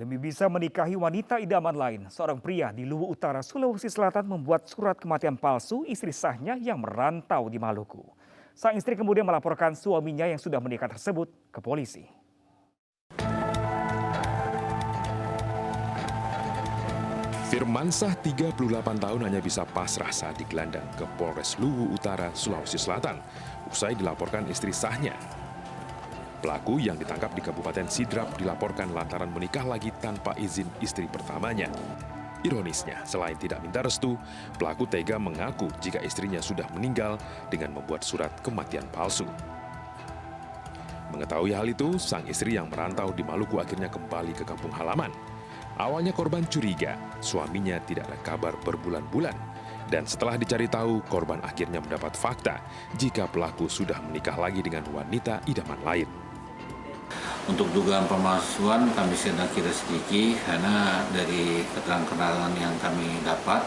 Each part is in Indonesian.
Demi bisa menikahi wanita idaman lain, seorang pria di Luwu Utara, Sulawesi Selatan membuat surat kematian palsu istri sahnya yang merantau di Maluku. Sang istri kemudian melaporkan suaminya yang sudah menikah tersebut ke polisi. Firmansah 38 tahun hanya bisa pasrah saat digelandang ke Polres Luwu Utara, Sulawesi Selatan, usai dilaporkan istri sahnya. Pelaku yang ditangkap di Kabupaten Sidrap dilaporkan lantaran menikah lagi tanpa izin istri pertamanya. Ironisnya, selain tidak minta restu, pelaku tega mengaku jika istrinya sudah meninggal dengan membuat surat kematian palsu. Mengetahui hal itu, sang istri yang merantau di Maluku akhirnya kembali ke kampung halaman. Awalnya korban curiga, suaminya tidak ada kabar berbulan-bulan. Dan setelah dicari tahu, korban akhirnya mendapat fakta jika pelaku sudah menikah lagi dengan wanita idaman lain. Untuk dugaan pemalsuan kami sedang kita selidiki karena dari keterangan yang kami dapat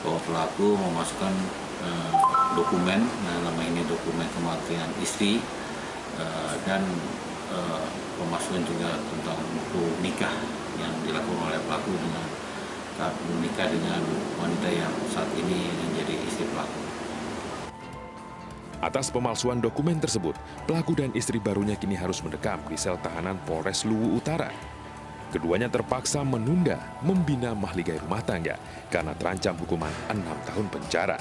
bahwa pelaku memasukkan dokumen, nama ini dokumen kematian istri dan pemasukan juga tentang buku nikah yang dilakukan oleh pelaku dengan menikah dengan wanita yang saat ini menjadi istri pelaku. Atas pemalsuan dokumen tersebut, pelaku dan istri barunya kini harus mendekam di sel tahanan Polres Luwu Utara. Keduanya terpaksa menunda membina mahligai rumah tangga karena terancam hukuman 6 tahun penjara.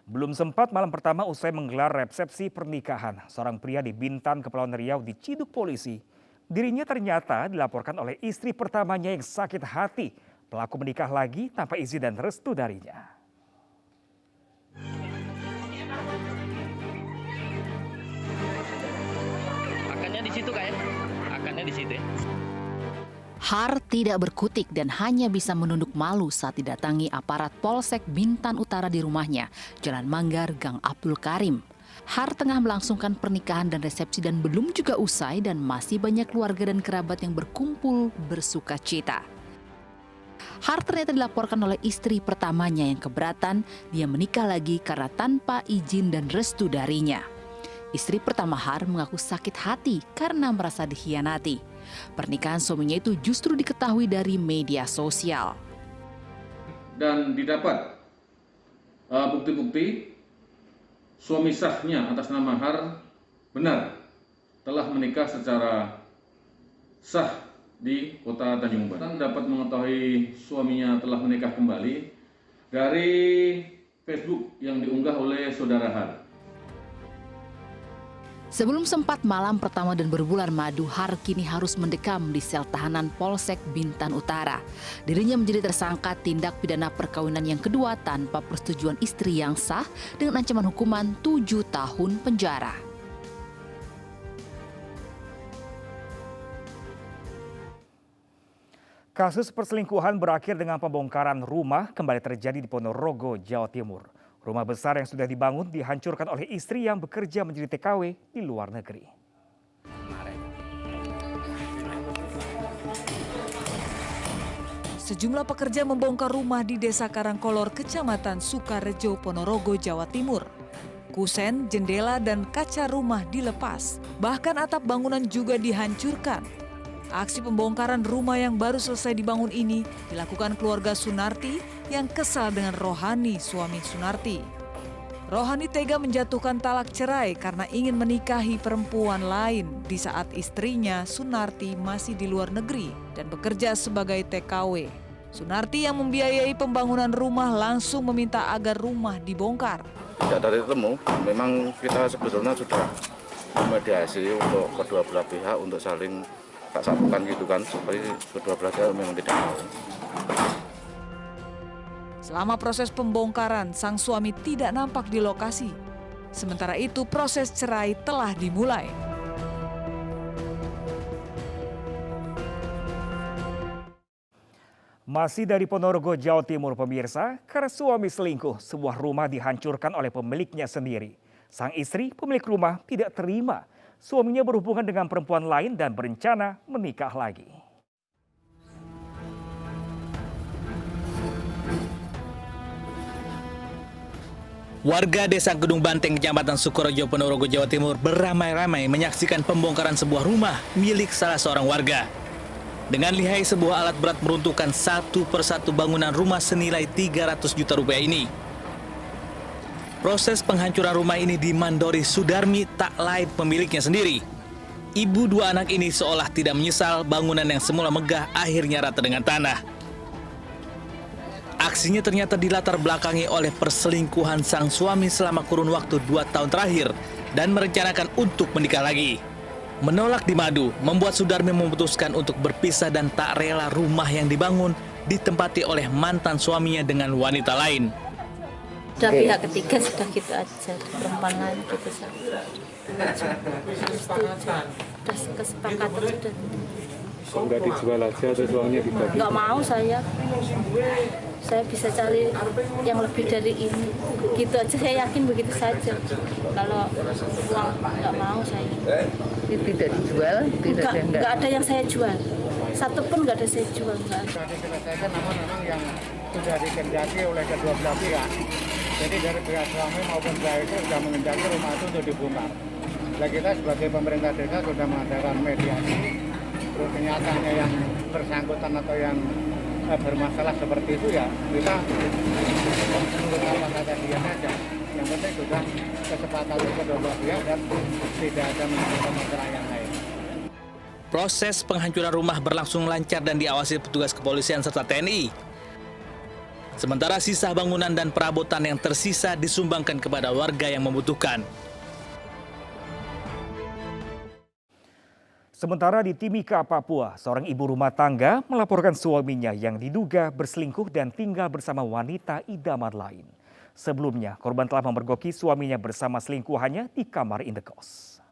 Belum sempat malam pertama usai menggelar resepsi pernikahan, seorang pria di Bintan, Kepulauan Riau diciduk polisi. Dirinya ternyata dilaporkan oleh istri pertamanya yang sakit hati. Pelaku menikah lagi tanpa izin dan restu darinya. Akannya di situ kayak, akannya di situ ya. Har tidak berkutik dan hanya bisa menunduk malu saat didatangi aparat Polsek Bintan Utara di rumahnya, Jalan Manggar, Gang Abdul Karim. Har tengah melangsungkan pernikahan dan resepsi dan belum juga usai dan masih banyak keluarga dan kerabat yang berkumpul bersuka cita. Har ternyata dilaporkan oleh istri pertamanya yang keberatan dia menikah lagi karena tanpa izin dan restu darinya. Istri pertama Har mengaku sakit hati karena merasa dikhianati. Pernikahan suaminya itu justru diketahui dari media sosial. Dan didapat bukti-bukti suami sahnya atas nama Har benar telah menikah secara sah di kota Tanjung Balai. Dapat mengetahui suaminya telah menikah kembali dari Facebook yang diunggah oleh saudara Har. Sebelum sempat malam pertama dan berbulan madu, Har kini harus mendekam di sel tahanan Polsek Bintan Utara. Dirinya menjadi tersangka tindak pidana perkawinan yang kedua tanpa persetujuan istri yang sah dengan ancaman hukuman 7 tahun penjara. Kasus perselingkuhan berakhir dengan pembongkaran rumah kembali terjadi di Ponorogo, Jawa Timur. Rumah besar yang sudah dibangun dihancurkan oleh istri yang bekerja menjadi TKW di luar negeri. Sejumlah pekerja membongkar rumah di Desa Karangkolor, Kecamatan Sukarejo, Ponorogo, Jawa Timur. Kusen, jendela, dan kaca rumah dilepas. Bahkan atap bangunan juga dihancurkan. Aksi pembongkaran rumah yang baru selesai dibangun ini dilakukan keluarga Sunarti yang kesal dengan Rohani, suami Sunarti. Rohani tega menjatuhkan talak cerai karena ingin menikahi perempuan lain di saat istrinya Sunarti masih di luar negeri dan bekerja sebagai TKW. Sunarti yang membiayai pembangunan rumah langsung meminta agar rumah dibongkar. Tidak dari temu, memang kita sebetulnya sudah memediasi untuk kedua belah pihak untuk saling tak satukan gitu kan, supaya kedua belah pihak memang tidak mau. Selama proses pembongkaran, sang suami tidak nampak di lokasi. Sementara itu, proses cerai telah dimulai. Masih dari Ponorogo, Jawa Timur, pemirsa, karena suami selingkuh, sebuah rumah dihancurkan oleh pemiliknya sendiri. Sang istri, pemilik rumah, tidak terima. Suaminya berhubungan dengan perempuan lain dan berencana menikah lagi. Warga Desa Gedung Banteng, Kecamatan Sukorejo, Ponorogo, Jawa Timur beramai-ramai menyaksikan pembongkaran sebuah rumah milik salah seorang warga. Dengan lihai sebuah alat berat meruntuhkan satu persatu bangunan rumah senilai 300 juta rupiah ini. Proses penghancuran rumah ini dimandori Sudarmi, tak lain pemiliknya sendiri. Ibu dua anak ini seolah tidak menyesal bangunan yang semula megah akhirnya rata dengan tanah. Aksinya ternyata dilatar belakangi oleh perselingkuhan sang suami selama kurun waktu 2 tahun terakhir dan merencanakan untuk menikah lagi. Menolak di madu membuat Sudarmi memutuskan untuk berpisah dan tak rela rumah yang dibangun ditempati oleh mantan suaminya dengan wanita lain. Sudah pihak ketiga sudah gitu aja, perempuan lain gitu saja. Sudah kesepakatan sudah. Kok nggak dijual aja atau uangnya dibagi? Nggak mau saya bisa cari yang lebih dari ini. Gitu aja, saya yakin begitu saja. Kalau uang nggak mau saya. Tidak dijual? Nggak ada yang saya jual. Satu pun nggak ada saya jual. Nggak ada. Diselesaikan namun memang yang sudah dikehendaki oleh kedua belah pihak. Jadi dari pihak suami maupun pihak itu sudah mengendaki rumah itu untuk dibongkar. Nah, kita sebagai pemerintah desa sudah mengadakan mediasi. Terus kenyataannya yang bersangkutan atau yang bermasalah seperti itu ya kita menurut apa kata dia saja. Yang penting sudah kesepakatan kedua belah pihak dan tidak ada menimbulkan masalah yang lain. Proses penghancuran rumah berlangsung lancar dan diawasi petugas kepolisian serta TNI. Sementara sisa bangunan dan perabotan yang tersisa disumbangkan kepada warga yang membutuhkan. Sementara di Timika, Papua, seorang ibu rumah tangga melaporkan suaminya yang diduga berselingkuh dan tinggal bersama wanita idaman lain. Sebelumnya, korban telah memergoki suaminya bersama selingkuhannya di kamar indekos.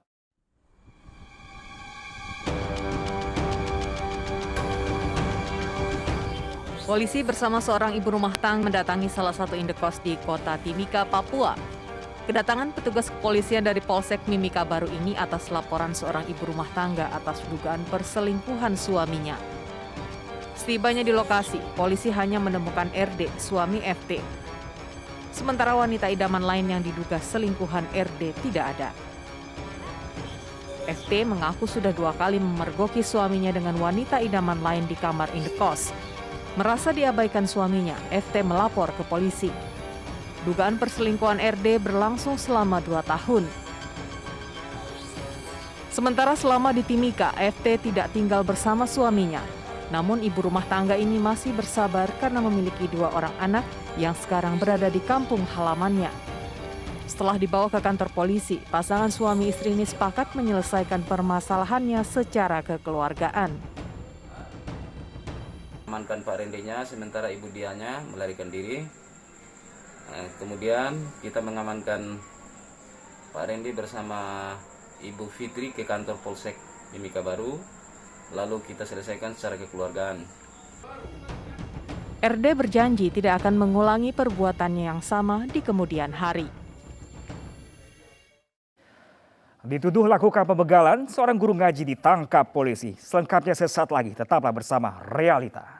Polisi bersama seorang ibu rumah tangga mendatangi salah satu indekos di kota Timika, Papua. Kedatangan petugas kepolisian dari Polsek Mimika Baru ini atas laporan seorang ibu rumah tangga atas dugaan perselingkuhan suaminya. Setibanya di lokasi, polisi hanya menemukan RD, suami FT. Sementara wanita idaman lain yang diduga selingkuhan RD tidak ada. FT mengaku sudah 2 kali memergoki suaminya dengan wanita idaman lain di kamar indekos. Merasa diabaikan suaminya, FT melapor ke polisi. Dugaan perselingkuhan RD berlangsung selama 2 tahun. Sementara selama di Timika, FT tidak tinggal bersama suaminya. Namun ibu rumah tangga ini masih bersabar karena memiliki 2 orang anak yang sekarang berada di kampung halamannya. Setelah dibawa ke kantor polisi, pasangan suami istri ini sepakat menyelesaikan permasalahannya secara kekeluargaan. Amankan Pak Rendinya, sementara ibu dianya melarikan diri. Kemudian kita mengamankan Pak Rendi bersama Ibu Fitri ke kantor Polsek Mimika Baru. Lalu kita selesaikan secara kekeluargaan. RD berjanji tidak akan mengulangi perbuatannya yang sama di kemudian hari. Dituduh lakukan pembegalan, seorang guru ngaji ditangkap polisi. Selengkapnya sesaat lagi, tetaplah bersama Realita.